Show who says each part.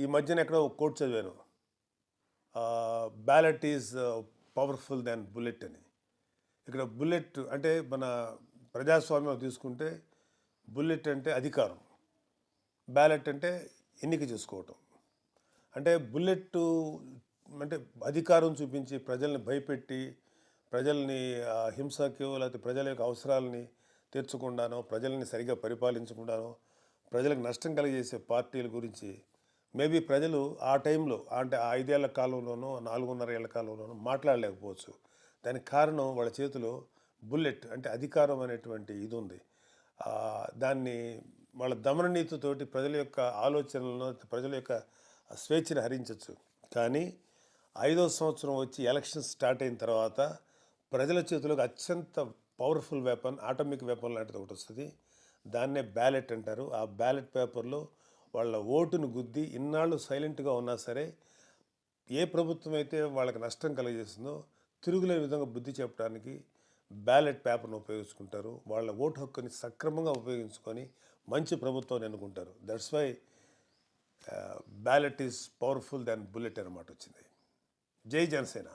Speaker 1: ఈ మధ్యన ఎక్కడో ఒక కోట్ చదివాను. Ballot is powerful than bullet అని. ఇక్కడ బుల్లెట్ అంటే మన ప్రజాస్వామ్యం తీసుకుంటే బుల్లెట్ అంటే అధికారం, బ్యాలెట్ అంటే ఎన్నిక చేసుకోవటం. అంటే బుల్లెట్ అంటే అధికారం చూపించి ప్రజల్ని భయపెట్టి ప్రజల్ని హింసకో లేకపోతే ప్రజల యొక్క అవసరాలని తీర్చకుండానో ప్రజల్ని సరిగ్గా పరిపాలించకుండానో ప్రజలకు నష్టం కలిగజేసే పార్టీల గురించి మేబీ ప్రజలు ఆ టైంలో అంటే ఆ 5 ఏళ్ల కాలంలోనో 4.5 ఏళ్ల కాలంలోనో మాట్లాడలేకపోవచ్చు. దానికి కారణం వాళ్ళ చేతిలో బుల్లెట్ అంటే అధికారం అనేటువంటి ఇది ఉంది. దాన్ని వాళ్ళ దమననీతితోటి ప్రజల యొక్క ఆలోచనలను ప్రజల యొక్క స్వేచ్ఛను హరించవచ్చు. కానీ 5వ సంవత్సరం వచ్చి ఎలక్షన్ స్టార్ట్ అయిన తర్వాత ప్రజల చేతిలోకి అత్యంత పవర్ఫుల్ వెపన్, ఆటమిక్ వెపన్ లాంటిది ఒకటి వస్తుంది. దాన్నే బ్యాలెట్ అంటారు. ఆ బ్యాలెట్ పేపర్లో వాళ్ళ ఓటును గుద్ది ఇన్నాళ్ళు సైలెంట్గా ఉన్నా సరే ఏ ప్రభుత్వం అయితే వాళ్ళకి నష్టం కలిగజేస్తుందో తిరుగులేని విధంగా బుద్ధి చెప్పడానికి బ్యాలెట్ పేపర్ను ఉపయోగించుకుంటారు. వాళ్ళ ఓటు హక్కుని సక్రమంగా ఉపయోగించుకొని మంచి ప్రభుత్వాన్ని ఎన్నుకుంటారు. That's why ballot is powerful than bullet అన్నమాట వచ్చింది. జై జనసేన.